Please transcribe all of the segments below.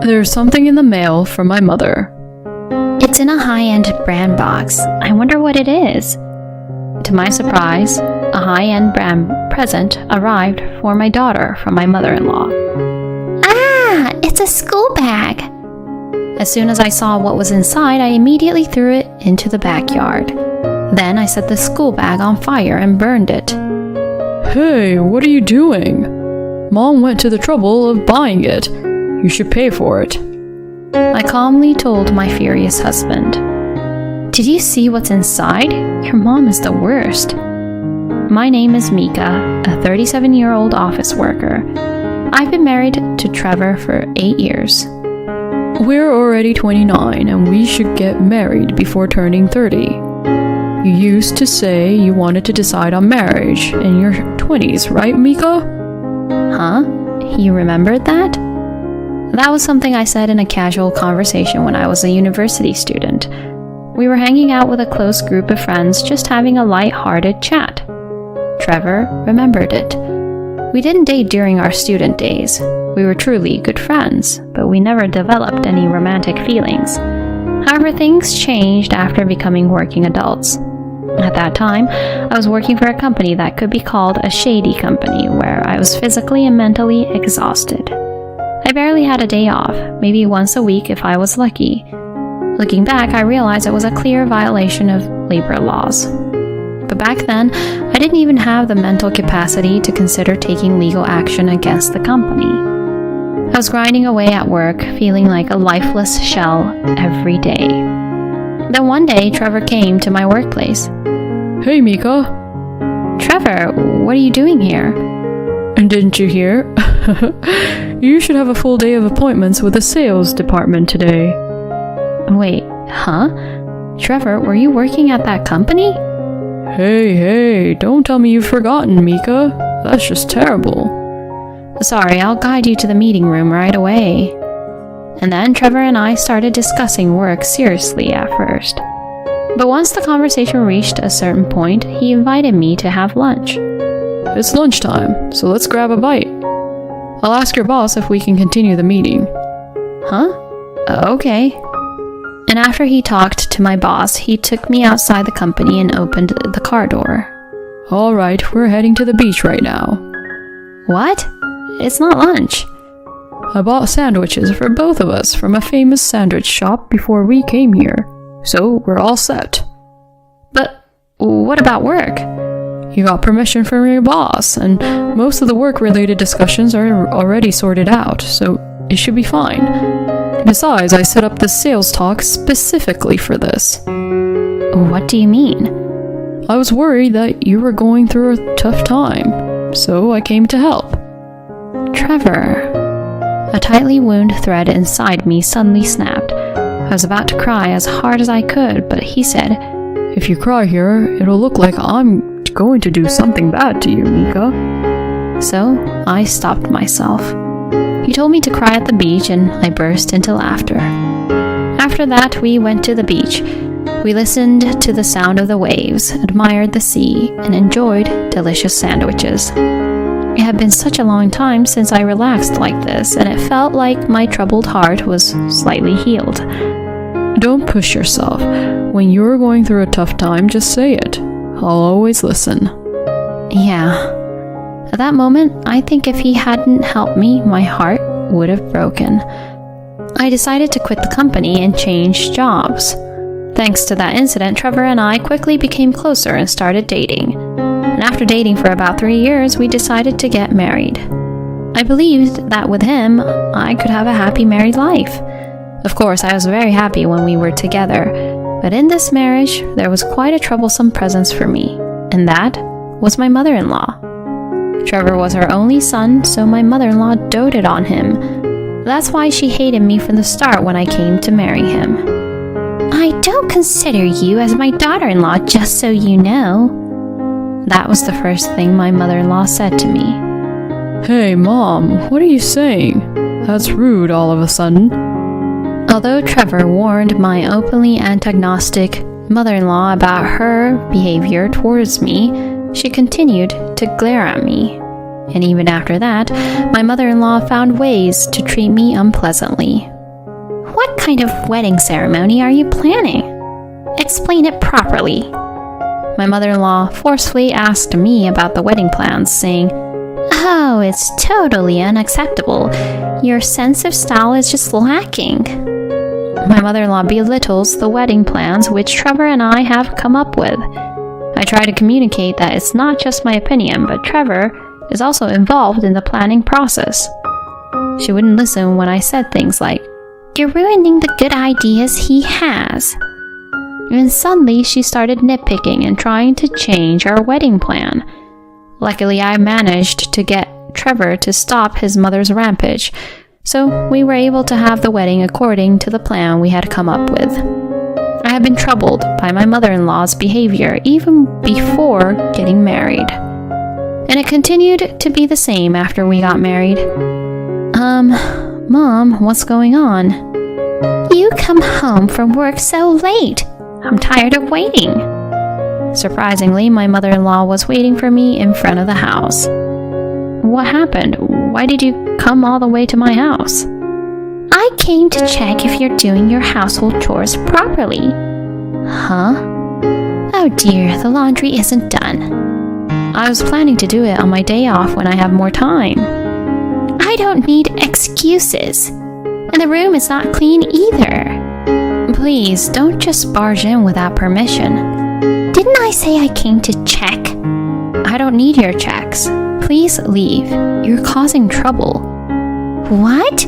There's something in the mail from my mother. It's in a high-end brand box. I wonder what it is. To my surprise, a high-end brand present arrived for my daughter from my mother-in-law. Ah, it's a school bag. As soon as I saw what was inside, I immediately threw it into the backyard. Then I set the school bag on fire and burned it. Hey, what are you doing? Mom went to the trouble of buying it. You should pay for it. I calmly told my furious husband. Did you see what's inside? Your mom is the worst. My name is Mika, a 37-year-old office worker. I've been married to Trevor for 8 years. We're already 29 and we should get married before turning 30. You used to say you wanted to decide on marriage in your 20s, right, Mika? Huh? You remembered that? That was something I said in a casual conversation when I was a university student. We were hanging out with a close group of friends, just having a light-hearted chat. Trevor remembered it. We didn't date during our student days. We were truly good friends, but we never developed any romantic feelings. However, things changed after becoming working adults. At that time, I was working for a company that could be called a shady company, where I was physically and mentally exhausted. I barely had a day off, maybe once a week if I was lucky. Looking back, I realized it was a clear violation of labor laws. But back then, I didn't even have the mental capacity to consider taking legal action against the company. I was grinding away at work, feeling like a lifeless shell every day. Then one day, Trevor came to my workplace. Hey, Mika. Trevor, what are you doing here? And didn't you hear? You should have a full day of appointments with the sales department today. Wait, huh? Trevor, were you working at that company? Hey, don't tell me you've forgotten, Mika. That's just terrible. Sorry, I'll guide you to the meeting room right away. And then Trevor and I started discussing work seriously at first. But once the conversation reached a certain point, he invited me to have lunch. It's lunchtime, so let's grab a bite. I'll ask your boss if we can continue the meeting. Huh? Okay. And after he talked to my boss, he took me outside the company and opened the car door. All right, we're heading to the beach right now. What? It's not lunch. I bought sandwiches for both of us from a famous sandwich shop before we came here, so we're all set. But what about work? You got permission from your boss, and most of the work-related discussions are already sorted out, so it should be fine. Besides, I set up the sales talk specifically for this. What do you mean? I was worried that you were going through a tough time, so I came to help. Trevor. A tightly wound thread inside me suddenly snapped. I was about to cry as hard as I could, but he said, If you cry here, it'll look like I'm going to do something bad to you, Mika. So I stopped myself. He told me to cry at the beach, and I burst into laughter. After that, we went to the beach. We listened to the sound of the waves, admired the sea, and enjoyed delicious sandwiches. It had been such a long time since I relaxed like this, and it felt like my troubled heart was slightly healed. Don't push yourself. When you're going through a tough time, just say it. I'll always listen. Yeah. At that moment, I think if he hadn't helped me, my heart would have broken. I decided to quit the company and change jobs. Thanks to that incident, Trevor and I quickly became closer and started dating. And after dating for about 3 years, we decided to get married. I believed that with him, I could have a happy married life. Of course, I was very happy when we were together, but in this marriage, there was quite a troublesome presence for me, and that was my mother-in-law. Trevor was her only son, so my mother-in-law doted on him. That's why she hated me from the start when I came to marry him. I don't consider you as my daughter-in-law, just so you know. That was the first thing my mother-in-law said to me. Hey, Mom, what are you saying? That's rude all of a sudden. Although Trevor warned my openly antagonistic mother-in-law about her behavior towards me, she continued to glare at me. And even after that, my mother-in-law found ways to treat me unpleasantly. What kind of wedding ceremony are you planning? Explain it properly. My mother-in-law forcefully asked me about the wedding plans, saying, Oh, it's totally unacceptable. Your sense of style is just lacking. My mother-in-law belittles the wedding plans which Trevor and I have come up with. I try to communicate that it's not just my opinion, but Trevor is also involved in the planning process. She wouldn't listen when I said things like, You're ruining the good ideas he has. And suddenly she started nitpicking and trying to change our wedding plan. Luckily, I managed to get Trevor to stop his mother's rampage, so we were able to have the wedding according to the plan we had come up with. I had been troubled by my mother-in-law's behavior even before getting married. And it continued to be the same after we got married. Mom, what's going on? You come home from work so late. I'm tired of waiting. Surprisingly, my mother-in-law was waiting for me in front of the house. What happened? Why did you come all the way to my house? I came to check if you're doing your household chores properly. Huh? Oh dear, the laundry isn't done. I was planning to do it on my day off when I have more time. I don't need excuses. And the room is not clean either. Please, don't just barge in without permission. Didn't I say I came to check? I don't need your checks. Please leave. You're causing trouble. What?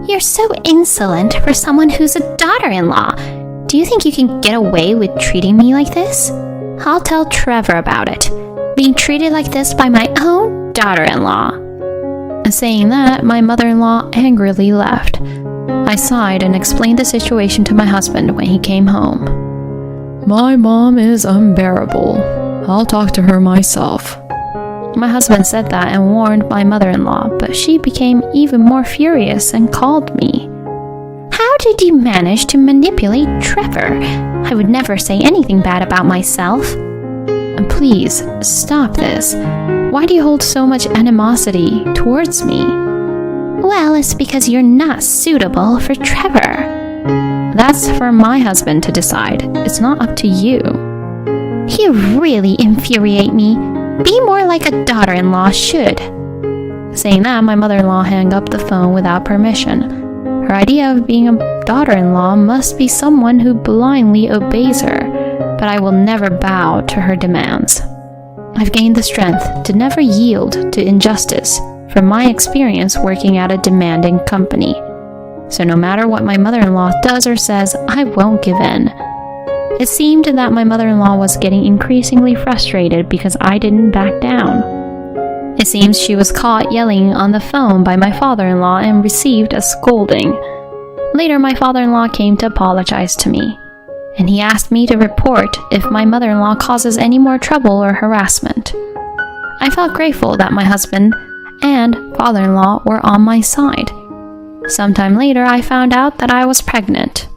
You're so insolent for someone who's a daughter-in-law. Do you think you can get away with treating me like this? I'll tell Trevor about it. Being treated like this by my own daughter-in-law. Saying that, my mother-in-law angrily left. I sighed and explained the situation to my husband when he came home. My mom is unbearable. I'll talk to her myself. My husband said that and warned my mother-in-law, but she became even more furious and called me. How did you manage to manipulate Trevor? I would never say anything bad about myself. Please, stop this. Why do you hold so much animosity towards me? Well, it's because you're not suitable for Trevor. That's for my husband to decide. It's not up to you. You really infuriate me. Be more like a daughter-in-law should. Saying that, my mother-in-law hung up the phone without permission. Her idea of being a daughter-in-law must be someone who blindly obeys her, but I will never bow to her demands. I've gained the strength to never yield to injustice from my experience working at a demanding company. So no matter what my mother-in-law does or says, I won't give in. It seemed that my mother-in-law was getting increasingly frustrated because I didn't back down. It seems she was caught yelling on the phone by my father-in-law and received a scolding. Later, my father-in-law came to apologize to me, and he asked me to report if my mother-in-law causes any more trouble or harassment. I felt grateful that my husband and father-in-law were on my side. Sometime later, I found out that I was pregnant.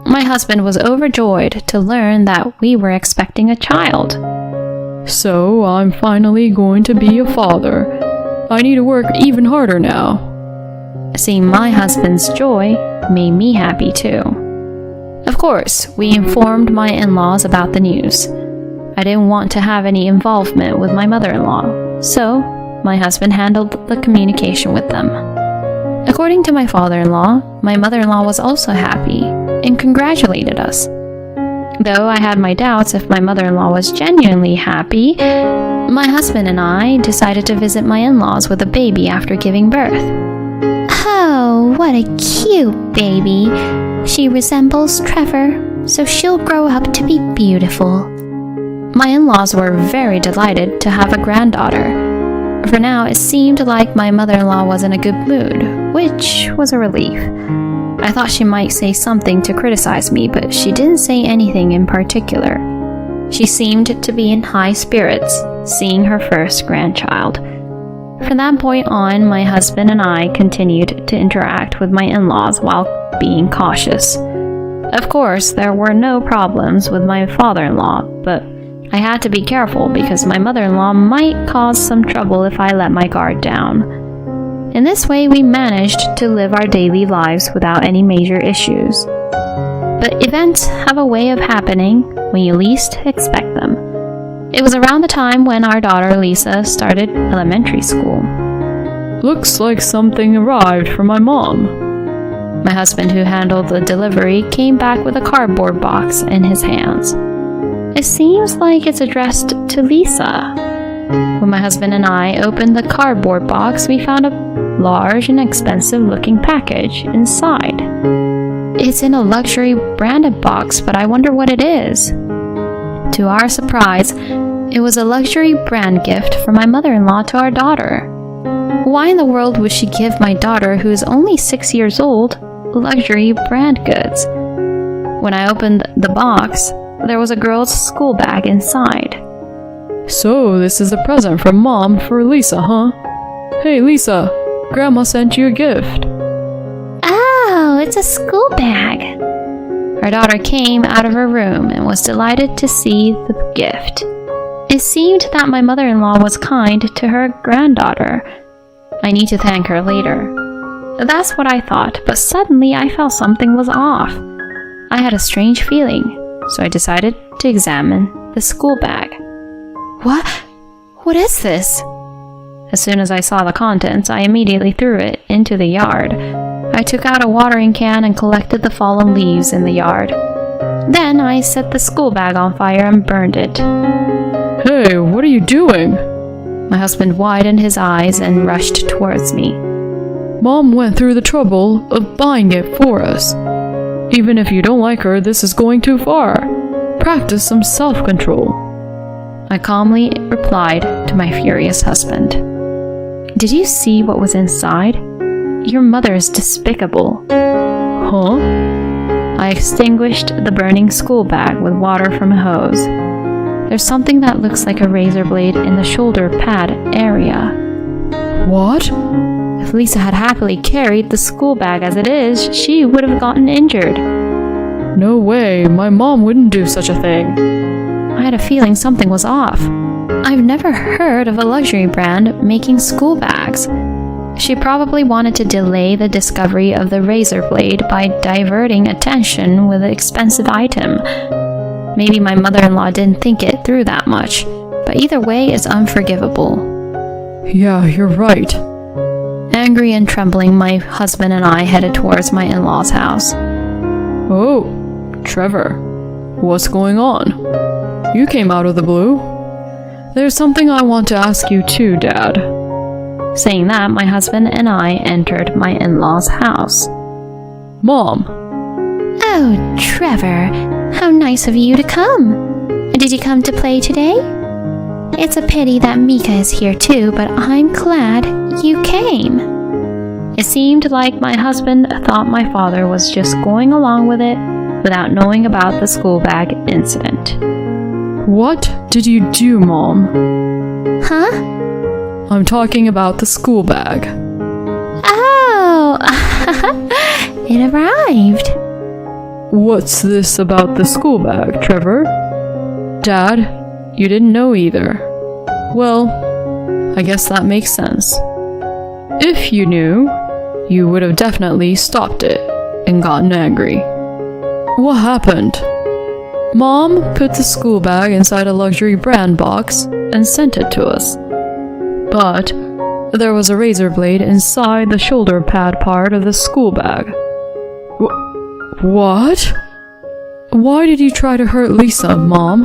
My husband was overjoyed to learn that we were expecting a child. So I'm finally going to be a father. I need to work even harder now. Seeing my husband's joy made me happy too. Of course, we informed my in-laws about the news. I didn't want to have any involvement with my mother-in-law, so my husband handled the communication with them. According to my father-in-law, my mother-in-law was also happy and congratulated us. Though I had my doubts if my mother-in-law was genuinely happy, my husband and I decided to visit my in-laws with a baby after giving birth. Oh, what a cute baby. She resembles Trevor, so she'll grow up to be beautiful. My in-laws were very delighted to have a granddaughter. For now, it seemed like my mother-in-law was in a good mood, which was a relief. I thought she might say something to criticize me, but she didn't say anything in particular. She seemed to be in high spirits, seeing her first grandchild. From that point on, my husband and I continued to interact with my in-laws while being cautious. Of course, there were no problems with my father-in-law, but I had to be careful because my mother-in-law might cause some trouble if I let my guard down. In this way, we managed to live our daily lives without any major issues. But events have a way of happening when you least expect them. It was around the time when our daughter Lisa started elementary school. Looks like something arrived from my mom. My husband, who handled the delivery, came back with a cardboard box in his hands. It seems like it's addressed to Lisa. When my husband and I opened the cardboard box, we found a large and expensive-looking package inside. It's in a luxury branded box, but I wonder what it is. To our surprise, it was a luxury brand gift from my mother-in-law to our daughter. Why in the world would she give my daughter, who is only 6 years old, luxury brand goods? When I opened the box, there was a girl's school bag inside. So this is a present from Mom for Lisa, huh? Hey Lisa, Grandma sent you a gift. Oh, it's a school bag. Our daughter came out of her room and was delighted to see the gift. It seemed that my mother-in-law was kind to her granddaughter. I need to thank her later. That's what I thought, but suddenly I felt something was off. I had a strange feeling, so I decided to examine the school bag. What is this? As soon as I saw the contents, I immediately threw it into the yard. I took out a watering can and collected the fallen leaves in the yard. Then I set the school bag on fire and burned it. Hey, what are you doing? My husband widened his eyes and rushed towards me. Mom went through the trouble of buying it for us. Even if you don't like her, this is going too far. Practice some self-control. I calmly replied to my furious husband. Did you see what was inside? Your mother is despicable. Huh? I extinguished the burning school bag with water from a hose. There's something that looks like a razor blade in the shoulder pad area. What? If Lisa had happily carried the school bag as it is, she would have gotten injured. No way, my mom wouldn't do such a thing. I had a feeling something was off. I've never heard of a luxury brand making school bags. She probably wanted to delay the discovery of the razor blade by diverting attention with the expensive item. Maybe my mother-in-law didn't think it through that much, but either way it's unforgivable. Yeah, you're right. Angry and trembling, my husband and I headed towards my in-laws' house. Oh, Trevor, what's going on? You came out of the blue. There's something I want to ask you too, Dad. Saying that, my husband and I entered my in-laws' house. Mom. Oh, Trevor, how nice of you to come. Did you come to play today? It's a pity that Mika is here too, but I'm glad you came. It seemed like my husband thought my father was just going along with it without knowing about the school bag incident. What did you do, Mom? Huh? I'm talking about the school bag. Oh, it arrived. What's this about the school bag, Trevor? Dad, you didn't know either. Well, I guess that makes sense. If you knew, you would have definitely stopped it and gotten angry. What happened? Mom put the school bag inside a luxury brand box and sent it to us. But there was a razor blade inside the shoulder pad part of the school bag. What? Why did you try to hurt Lisa, Mom?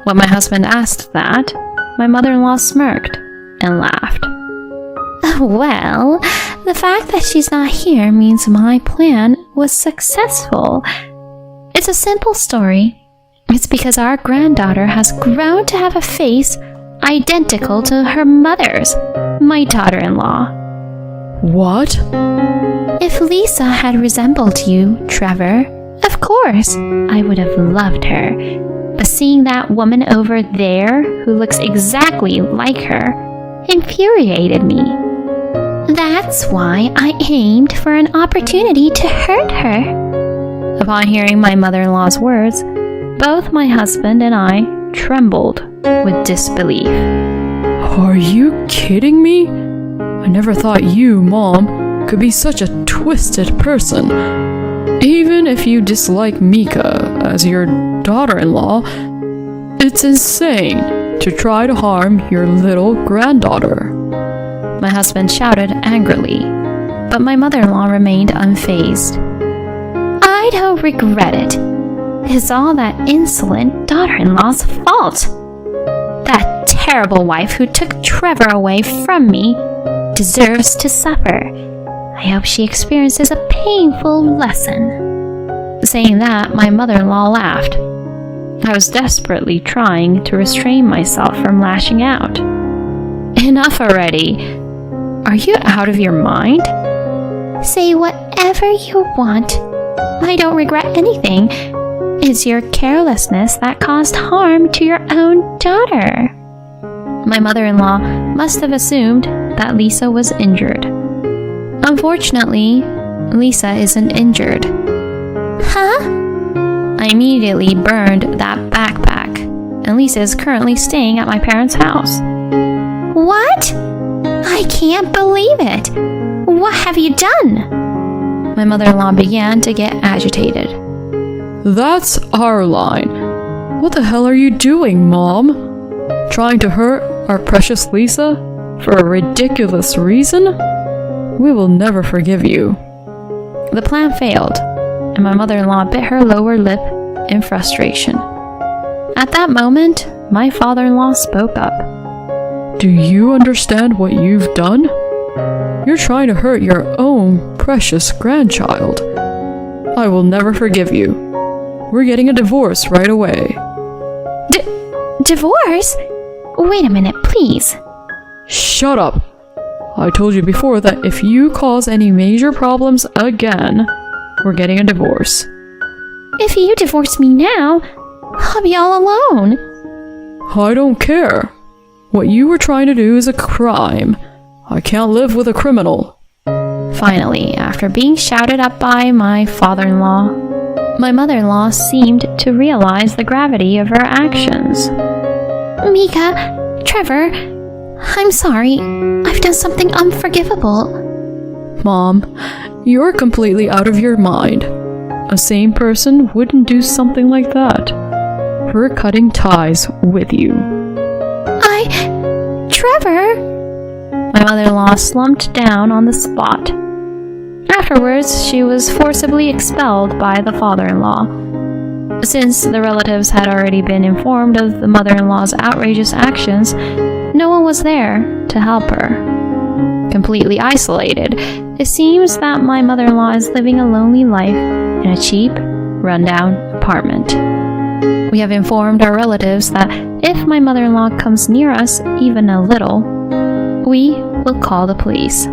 When my husband asked that, my mother-in-law smirked and laughed. Well, the fact that she's not here means my plan was successful. It's a simple story. It's because our granddaughter has grown to have a face identical to her mother's, my daughter-in-law. What? If Lisa had resembled you, Trevor, of course, I would have loved her. But seeing that woman over there, who looks exactly like her, infuriated me. That's why I aimed for an opportunity to hurt her. Upon hearing my mother-in-law's words, both my husband and I trembled with disbelief. Are you kidding me? I never thought you, Mom, could be such a twisted person. Even if you dislike Mika as your daughter-in-law, it's insane to try to harm your little granddaughter. My husband shouted angrily, but my mother-in-law remained unfazed. I don't regret it. It's all that insolent daughter-in-law's fault. That terrible wife who took Trevor away from me deserves to suffer. I hope she experiences a painful lesson. Saying that, my mother-in-law laughed. I was desperately trying to restrain myself from lashing out. Enough already! Are you out of your mind? Say whatever you want. I don't regret anything. It's your carelessness that caused harm to your own daughter. My mother-in-law must have assumed that Lisa was injured. Unfortunately, Lisa isn't injured. Huh? I immediately burned that backpack, and Lisa is currently staying at my parents' house. What? I can't believe it. What have you done? My mother-in-law began to get agitated. That's our line. What the hell are you doing, Mom? Trying to hurt our precious Lisa for a ridiculous reason? We will never forgive you. The plan failed, and my mother-in-law bit her lower lip in frustration. At that moment, my father-in-law spoke up. Do you understand what you've done? You're trying to hurt your own precious grandchild. I will never forgive you. We're getting a divorce right away. Divorce? Wait a minute, please. Shut up! I told you before that if you cause any major problems again, we're getting a divorce. If you divorce me now, I'll be all alone. I don't care. What you were trying to do is a crime. I can't live with a criminal. Finally, after being shouted at by my father-in-law, my mother-in-law seemed to realize the gravity of her actions. Mika, Trevor, I'm sorry. I've done something unforgivable. Mom, you're completely out of your mind. A sane person wouldn't do something like that. We're cutting ties with you. Trevor? My mother-in-law slumped down on the spot. Afterwards, she was forcibly expelled by the father-in-law. Since the relatives had already been informed of the mother-in-law's outrageous actions, no one was there to help her. Completely isolated, it seems that my mother-in-law is living a lonely life in a cheap, rundown apartment. We have informed our relatives that if my mother-in-law comes near us even a little, we will call the police.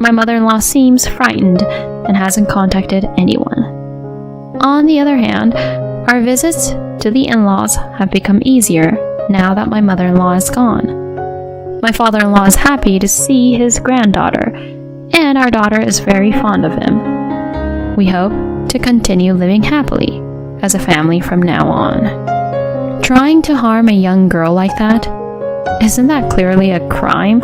My mother-in-law seems frightened and hasn't contacted anyone. On the other hand, our visits to the in-laws have become easier now that my mother-in-law is gone. My father-in-law is happy to see his granddaughter, and our daughter is very fond of him. We hope to continue living happily as a family from now on. Trying to harm a young girl like that? Isn't that clearly a crime?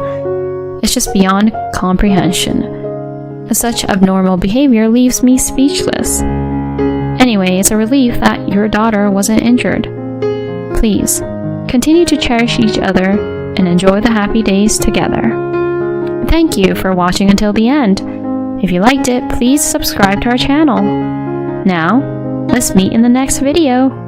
It's just beyond comprehension. Such abnormal behavior leaves me speechless. Anyway, it's a relief that your daughter wasn't injured. Please, continue to cherish each other and enjoy the happy days together. Thank you for watching until the end. If you liked it, please subscribe to our channel. Now, let's meet in the next video.